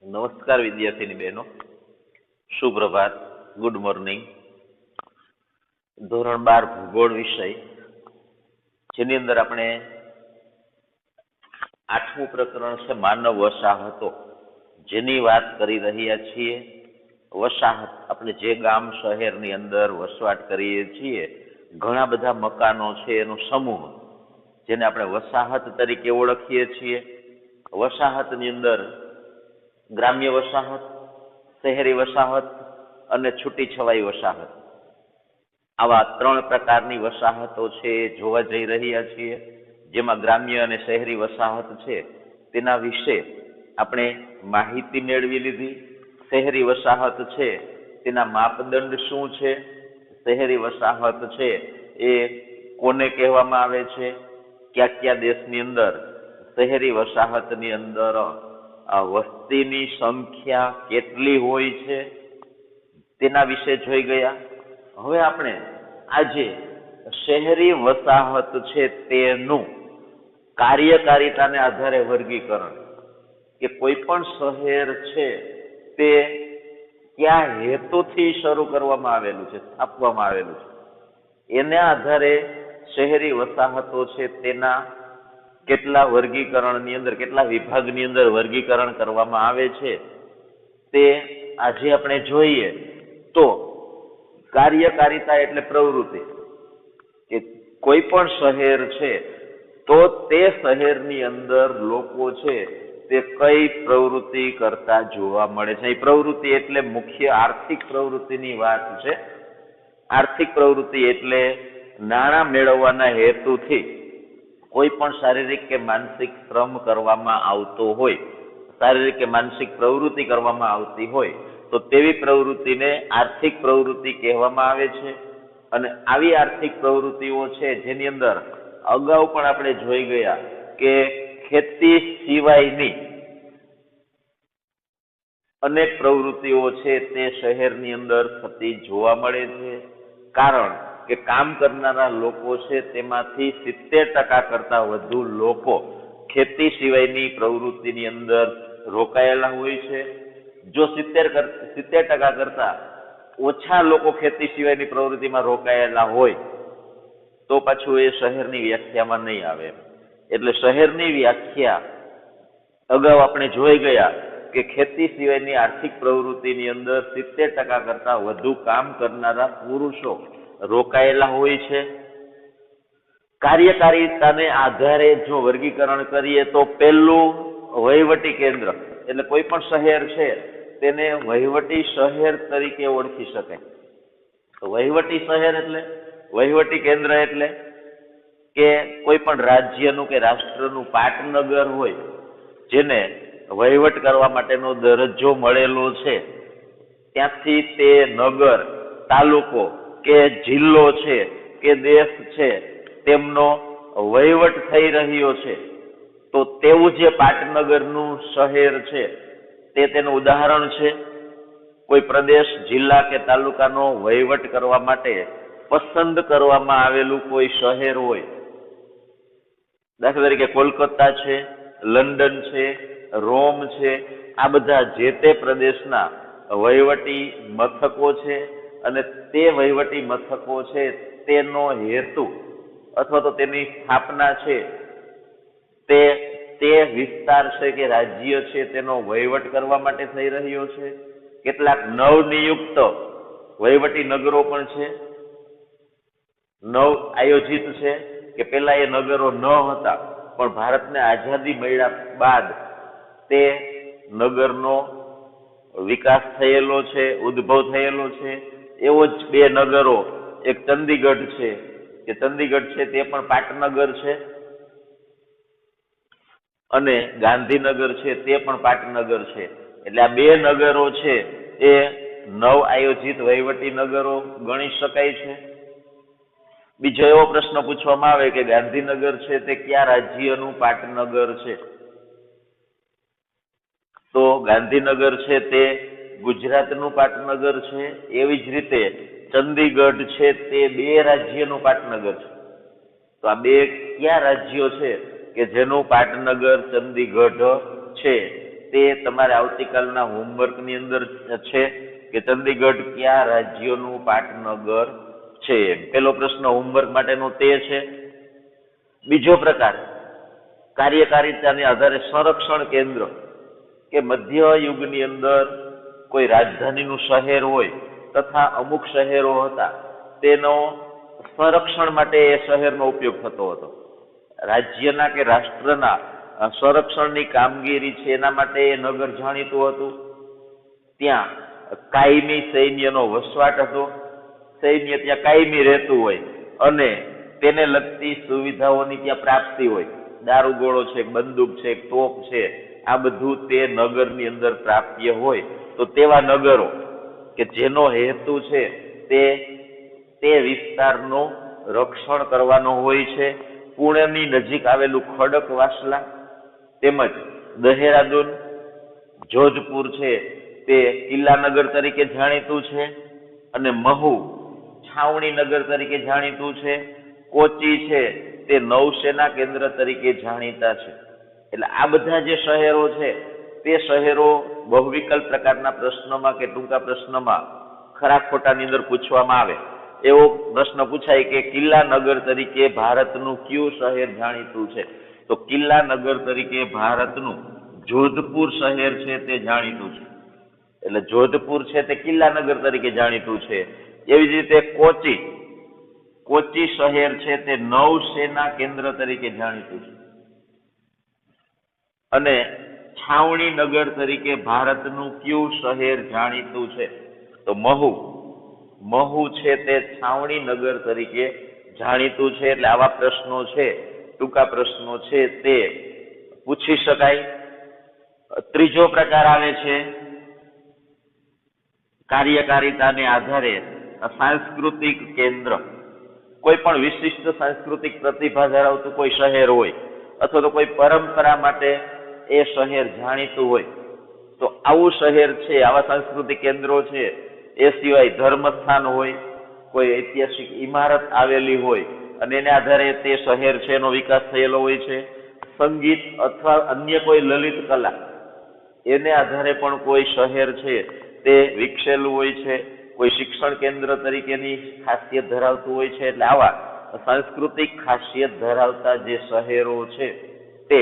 નમસ્કાર વિદ્યાર્થીની બહેનો, સુપ્રભાત, ગુડ મોર્નિંગ. ધોરણ 12 ભૂગોળ વિષય, જેની અંદર આપણે 8મું પ્રકરણ છે માનવ વસાહતો, જેની વાત કરી રહ્યા છીએ. વસાહત, આપણે જે ગામ શહેરની અંદર વસવાટ કરીએ છીએ, ઘણા બધા મકાનો છે એનો સમૂહ, જેને આપણે વસાહત તરીકે ઓળખીએ છીએ. વસાહતની અંદર ગ્રામ્ય વસાહત, શહેરી વસાહત અને છૂટીછવાઈ વસાહત, આવા 3 પ્રકારની વસાહતો છે જોવા જઈ રહ્યા છીએ. જેમાં ગ્રામ્ય અને શહેરી વસાહત છે તેના વિશે આપણે માહિતી મેળવી લીધી. શહેરી વસાહત છે તેના માપદંડ શું છે, શહેરી વસાહત છે એ કોને કહેવામાં આવે છે, કયા કયા દેશની અંદર શહેરી વસાહતની અંદર વસ્તીની સંખ્યા કેટલી હોય છે તેના વિશે જોઈ ગયા. હવે આપણે આજે શહેરી વસાહત છે તેનું કાર્યકારિતાને આધારે વર્ગીકરણ, કે કોઈ પણ શહેર છે તે કયા હેતુથી શરૂ કરવામાં આવેલું છે, સ્થાપવામાં આવેલું છે, એના આધારે શહેરી વસાહતો છે તેના કેટલા વર્ગીકરણની અંદર, કેટલા વિભાગની અંદર વર્ગીકરણ કરવામાં આવે છે તે આજે આપણે જોઈએ. તો કાર્યકારિતા એટલે પ્રવૃત્તિ, કે કોઈ પણ શહેર છે તો તે શહેરની અંદર લોકો છે તે કઈ પ્રવૃત્તિ કરતા જોવા મળે છે. એ પ્રવૃત્તિ એટલે મુખ્ય આર્થિક પ્રવૃત્તિની વાત છે. આર્થિક પ્રવૃત્તિ એટલે નાણાં મેળવવાના હેતુથી કોઈ પણ શારીરિક કે માનસિક શ્રમ કરવામાં આવતો હોય, શારીરિક કે માનસિક પ્રવૃત્તિ કરવામાં આવતી હોય, તો તેવી પ્રવૃત્તિને આર્થિક પ્રવૃત્તિ કહેવામાં આવે છે. અને આવી આર્થિક પ્રવૃત્તિઓ છે જેની અંદર અગાઉ પણ આપણે જોઈ ગયા કે ખેતી સિવાયની અનેક પ્રવૃત્તિઓ છે તે શહેરની અંદર થતી જોવા મળે છે. કારણ કે કામ કરનારા લોકો છે તેમાંથી 70% કરતા વધુ લોકો ખેતી સિવાયની પ્રવૃત્તિની અંદર રોકાયેલા હોય છે. જો 70% કરતા ઓછા લોકો ખેતી સિવાયની પ્રવૃત્તિમાં રોકાયેલા હોય તો પાછું એ શહેરની વ્યાખ્યામાં નહીં આવે. એટલે શહેરની વ્યાખ્યા અગાઉ આપણે જોઈ ગયા કે ખેતી સિવાયની આર્થિક પ્રવૃત્તિની અંદર 70% કરતા વધુ કામ કરનારા પુરુષો રોકાયેલા હોય છે. કાર્યકારિતાને આધારે જો વર્ગીકરણ કરીએ તો પહેલું વહીવટી કેન્દ્ર, એટલે કોઈ પણ શહેર છે તેને વહીવટી શહેર તરીકે ઓળખી શકાય. તો વહીવટી શહેર એટલે વહીવટી કેન્દ્ર એટલે કે કોઈ પણ રાજ્યનું કે રાષ્ટ્રનું પાટનગર હોય, જેને વહીવટ કરવા માટેનો દરજ્જો મળેલો છે, ત્યાંથી તે નગર, તાલુકો કે જિલ્લો છે કે દેશ છે તેમનો વહીવટ થઈ રહ્યો છે, તો તેવું જે પાટનગરનું શહેર છે તે તેનું ઉદાહરણ છે. કોઈ પ્રદેશ, જિલ્લા કે તાલુકાનો વહીવટ કરવા માટે પસંદ કરવામાં આવેલું કોઈ શહેર હોય, દાખલા તરીકે કોલકાતા છે, લંડન છે, રોમ છે, આ બધા જે તે પ્રદેશના વહીવટી મથકો છે. અને તે વહીવટી મથકો છે તેનો હેતુ અથવા તો તેની સ્થાપના છે તે વિસ્તાર છે કે રાજ્ય છે તેનો વહીવટ કરવા માટે થઈ રહ્યો છે. કેટલાક નવનિયુક્ત વહીવટી નગરો પણ છે, નવ આયોજિત છે, કે પેલા એ નગરો ન હતા પણ ભારતને આઝાદી મળ્યા બાદ તે નગરનો વિકાસ થયેલો છે, ઉદ્ભવ થયેલો છે. એવો જ 2 નગરો, એક ચંદીગઢ છે, કે ચંદીગઢ છે તે પણ પાટનગર છે, અને ગાંધીનગર છે તે પણ પાટનગર છે. એટલે આ 2 નગરો છે એ નવ આયોજિત વહીવટી નગરો ગણી શકાય છે. બીજો એવો પ્રશ્ન પૂછવામાં આવે કે ગાંધીનગર છે તે કયા રાજ્યનું પાટનગર છે, તો ગાંધીનગર છે તે ગુજરાતનું પાટનગર છે. એવી જ રીતે ચંદીગઢ છે તે 2 રાજ્યનું પાટનગર છે. તો આ 2 કયા રાજ્યો છે કે જેનું પાટનગર ચંદીગઢ છે તે તમારે આવતીકાલના હોમવર્કની અંદર છે કે ચંદીગઢ કયા રાજ્યનું પાટનગર છે. પેલો પ્રશ્ન હોમવર્ક માટેનો તે છે. બીજો પ્રકાર, કાર્યકારિતાને આધારે સંરક્ષણ કેન્દ્ર, કે મધ્ય યુગની અંદર કોઈ રાજધાનીનું શહેર હોય તથા અમુક શહેરો હતા, તેનો સંરક્ષણ માટે એ શહેરનો ઉપયોગ થતો હતો. રાજ્યના કે રાષ્ટ્રના સંરક્ષણની કામગીરી છે એના માટે એ નગર જાણીતું હતું. ત્યાં કાયમી સૈન્યનો વસવાટ હતો. સૈન્ય ત્યાં કાયમી રહેતું હોય અને તેને લગતી સુવિધાઓની ત્યાં પ્રાપ્તિ હોય. દારૂગોળો છે, બંદૂક છે, તોપ છે, આ બધું તે નગરની અંદર પ્રાપ્ય હોય. તો તેવા નગરો કે જેનો હેતુ છે તે વિસ્તારનું રક્ષણ કરવાનો હોય છે. પુણેની નજીક આવેલું ખડકવાસલા તેમજ દહેરાદૂન, જોધપુર છે તે કિલ્લાનગર તરીકે જાણીતું છે અને મહુ છાવણી નગર તરીકે જાણીતું છે. કોચી છે તે નૌસેના કેન્દ્ર તરીકે જાણીતા છે. એટલે આ બધા જે શહેરો છે તે શહેરો બહુવિકલ્પ પ્રકારના પ્રશ્નોમાં કે ટૂંકા પ્રશ્નમાં ખરા ખોટાની અંદર પૂછવામાં આવે. એવો પ્રશ્ન પૂછાય કે કિલ્લાનગર તરીકે ભારતનું કયું શહેર જાણીતું છે? તો કિલ્લાનગર તરીકે ભારતનું જોધપુર શહેર છે તે જાણીતું છે. એટલે જોધપુર છે તે કિલ્લાનગર તરીકે જાણીતું છે. એવી જ રીતે કોચી શહેર છે તે નૌસેના કેન્દ્ર તરીકે જાણીતું છે. અને છાવણી નગર તરીકે ભારતનું કયું શહેર જાણીતું છે? તો મહુ છે તે છાવણી નગર તરીકે જાણીતું છે. એટલે આવા પ્રશ્નો છે, ટૂંકા પ્રશ્નો છે તે પૂછી શકાય. ત્રીજો પ્રકાર આવે છે કાર્યકારિતાને આધારે સાંસ્કૃતિક કેન્દ્ર. કોઈ પણ વિશિષ્ટ સાંસ્કૃતિક પ્રતિભા ધરાવતું કોઈ શહેર હોય અથવા તો કોઈ પરંપરા માટે એ શહેર જાણીતું હોય, તો આવું શહેર છે, આવા સાંસ્કૃતિક કેન્દ્રો છે. એ સિવાય ધર્મસ્થાન હોય, કોઈ ઐતિહાસિક ઇમારત આવેલી હોય અને એને આધારે તે શહેર છે એનો વિકાસ થયેલો હોય છે. સંગીત અથવા અન્ય કોઈ લલિત કલા, એને આધારે પણ કોઈ શહેર છે તે વિકસેલું હોય છે. કોઈ શિક્ષણ કેન્દ્ર તરીકેની ખાસિયત ધરાવતું હોય છે. એટલે આવા સાંસ્કૃતિક ખાસિયત ધરાવતા જે શહેરો છે તે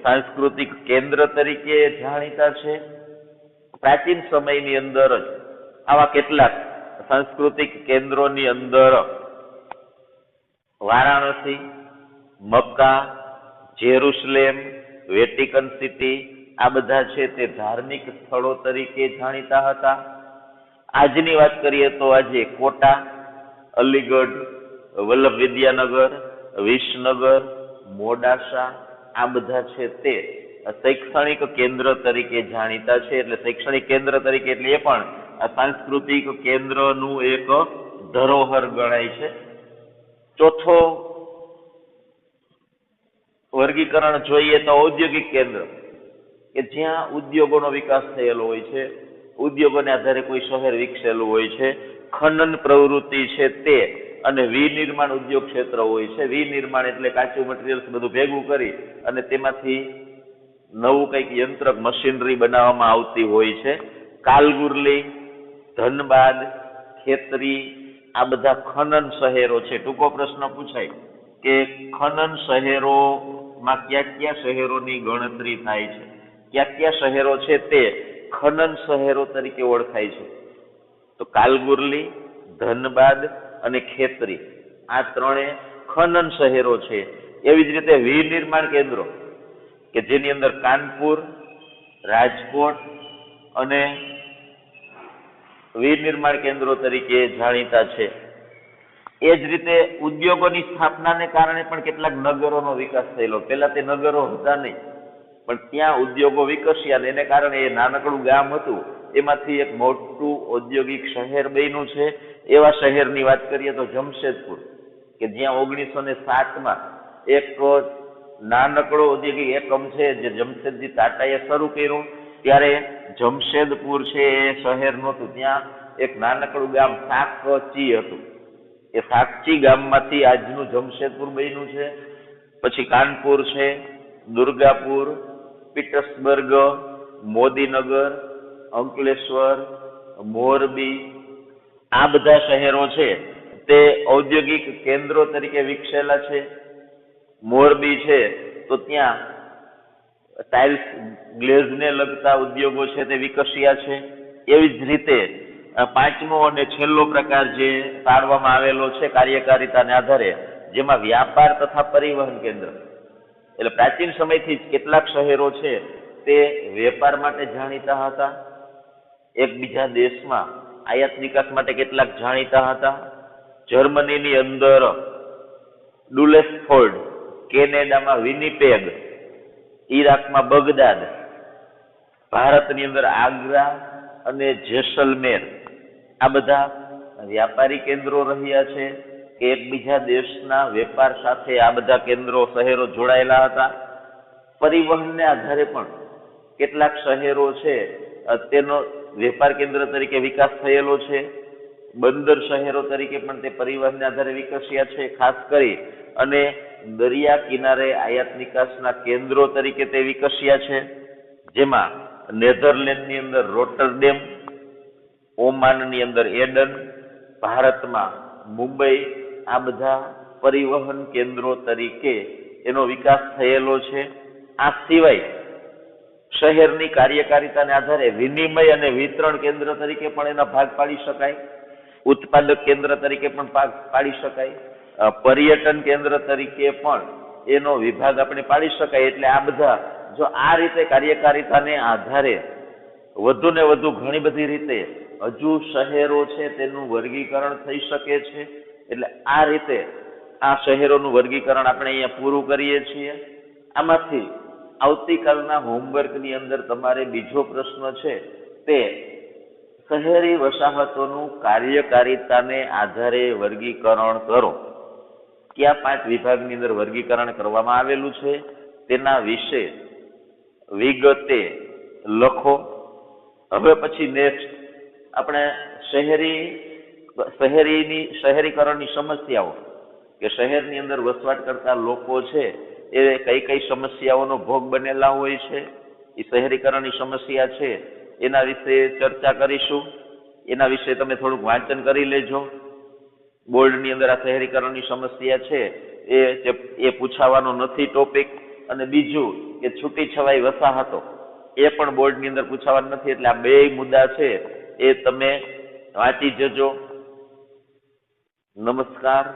સાંસ્કૃતિક કેન્દ્ર તરીકે જાણીતા છે. પ્રાચીન સમયની અંદર જ આવા કેટલાક સાંસ્કૃતિક કેન્દ્રોની અંદર Varanasi, Mecca, Jerusalem, Vatican city આ બધા છે તે ધાર્મિક સ્થળો તરીકે જાણીતા હતા. આજની વાત કરીએ તો આજે કોટા, અલીગઢ, વલ્લભ વિદ્યાનગર, વિસનગર, મોડાસા આ બધા છે તે શૈક્ષણિક કેન્દ્ર તરીકે જાણીતા છે. એટલે શૈક્ષણિક કેન્દ્ર તરીકે એટલે એ પણ આ સાંસ્કૃતિક કેન્દ્રનું એક ધરોહર ગણાય છે. ચોથો વર્ગીકરણ જોઈએ તો ઔદ્યોગિક કેન્દ્ર, કે જ્યાં ઉદ્યોગોનો વિકાસ થયેલો હોય છે, ઉદ્યોગોને આધારે કોઈ શહેર વિકસેલું હોય છે. ખનન પ્રવૃત્તિ છે તે અને વિનિર્માણ ઉદ્યોગ ક્ષેત્ર હોય છે. વિનિર્માણ એટલે કાચું મટીરિયલ્સ બધું ભેગું કરી અને તેમાંથી નવું કંઈક યંત્ર મશીનરી બનાવવામાં આવતી હોય છે. કાલગુરલી, ધનબાદ, ખેતરી આ બધા ખનન શહેરો છે. ટૂંકો પ્રશ્ન પૂછાય કે ખનન શહેરોમાં કયા શહેરોની ગણતરી થાય છે, કયા શહેરો છે તે ખનન શહેરો તરીકે ઓળખાય છે? તો કાલગુરલી, ધનબાદ અને ખેતરી આ ત્રણે ખનન શહેરો છે. એવી જ રીતે વિનિર્માણ કેન્દ્રો કે જેની અંદર કાનપુર, રાજકોટ અને વિનિર્માણ કેન્દ્રો તરીકે જાણીતા છે. એ જ રીતે ઉદ્યોગોની સ્થાપનાને કારણે પણ કેટલાક નગરોનો વિકાસ થયેલો. પહેલા તે નગરો હતા નહીં, પણ ત્યાં ઉદ્યોગો વિકસ્યા અને એને કારણે એ નાનકડું ગામ હતું એમાંથી એક મોટું ઔદ્યોગિક શહેર બન્યું છે. એવા શહેરની વાત કરીએ તો જમશેદપુર, કે જ્યાં 1907માં એક નાનકડો ઔદ્યોગિક એકમ છે જે જમશેદજી ટાટાએ શરૂ કર્યું. ત્યારે જમશેદપુર છે એ શહેર નહોતું, ત્યાં એક નાનકડું ગામ સાકચી હતું. એ સાકચી ગામમાંથી આજનું જમશેદપુર બન્યું છે. પછી કાનપુર છે, દુર્ગાપુર, પીટર્સબર્ગ, મોદીનગર, અંકલેશ્વર, મોરબી, આ બધા શહેરો છે તે ઔદ્યોગિક કેન્દ્રો તરીકે વિકસેલા છે. મોરબી છે તો ત્યાં ટાઇલ્સ ગ્લેઝને લગતા ઉદ્યોગો છે તે વિકસ્યા છે. એવી જ રીતે પાંચમો અને છેલ્લો પ્રકાર જે પાડવામાં આવેલો છે કાર્યકારિતાને આધારે, જેમાં વ્યાપાર તથા પરિવહન કેન્દ્ર. એટલે પ્રાચીન સમયથી જ કેટલાક શહેરો છે તે વેપાર માટે જાણીતા હતા, એકબીજા દેશમાં આયાત નિકાસ માટે કેટલાક જાણીતા હતા. જર્મનીની અંદર ડુલેસફોર્ડ, કેનેડામાં વિનિપેગ, ઈરાકમાં બગદાદ, ભારતની અંદર આગ્રા અને જેસલમેર, આ બધા વ્યાપારી કેન્દ્રો રહ્યા છે કે એકબીજા દેશના વેપાર સાથે આ બધા કેન્દ્રો શહેરો જોડાયેલા હતા. પરિવહનને આધારે પણ કેટલાક શહેરો છે તેનો વેપાર કેન્દ્ર તરીકે વિકાસ થયેલો છે. બંદર શહેરો તરીકે પણ તે પરિવહનને આધારે વિકસ્યા છે. ખાસ કરી અને દરિયા કિનારે આયાત નિકાસના કેન્દ્રો તરીકે તે વિકસ્યા છે, જેમાં નેધરલેન્ડની અંદર રોટરડેમ, ઓમાનની અંદર એડન, ભારતમાં મુંબઈ, આ બધા પરિવહન કેન્દ્રો તરીકે એનો વિકાસ થયેલો છે. આ સિવાય શહેરની કાર્યકારિતાને આધારે વિનિમય અને વિતરણ કેન્દ્ર તરીકે પણ એના ભાગ પાડી શકાય, ઉત્પાદક કેન્દ્ર તરીકે પણ ભાગ પાડી શકાય, પર્યટન કેન્દ્ર તરીકે પણ એનો વિભાગ આપણે પાડી શકાય. એટલે આ બધા જો આ રીતે કાર્યકારિતાને આધારે વધુ ને વધુ ઘણી બધી રીતે હજુ શહેરો છે તેનું વર્ગીકરણ થઈ શકે છે. એટલે આ રીતે આ શહેરોનું વર્ગીકરણ આપણે અહીંયા પૂરું કરીએ છીએ. આમાંથી આવતીકાલના હોમવર્કની અંદર તમારે બીજો પ્રશ્ન છે તે શહેરી વસાહતોનું કાર્યકારિતાને આધારે વર્ગીકરણ કરો. કયા 5 વિભાગની અંદર વર્ગીકરણ કરવામાં આવેલું છે તેના વિશે વિગતે લખો. હવે પછી નેક્સ્ટ આપણે શહેરીકરણની સમસ્યાઓ કે શહેરની અંદર વસવાટ કરતા લોકો છે એ કઈ કઈ સમસ્યાઓનો ભોગ બનેલા હોય છે, એ શહેરીકરણની સમસ્યા છે એના વિશે ચર્ચા કરીશું. એના વિશે તમે થોડુંક વાંચન કરી લેજો. બોર્ડની અંદર આ શહેરીકરણની સમસ્યા છે એ પૂછાવાનો નથી ટોપિક. અને બીજું કે છૂટી છવાઈ વસાહતો, એ પણ બોર્ડની અંદર પૂછાવાનું નથી. એટલે આ બે મુદ્દા છે એ તમે વાંચી જજો. નમસ્કાર.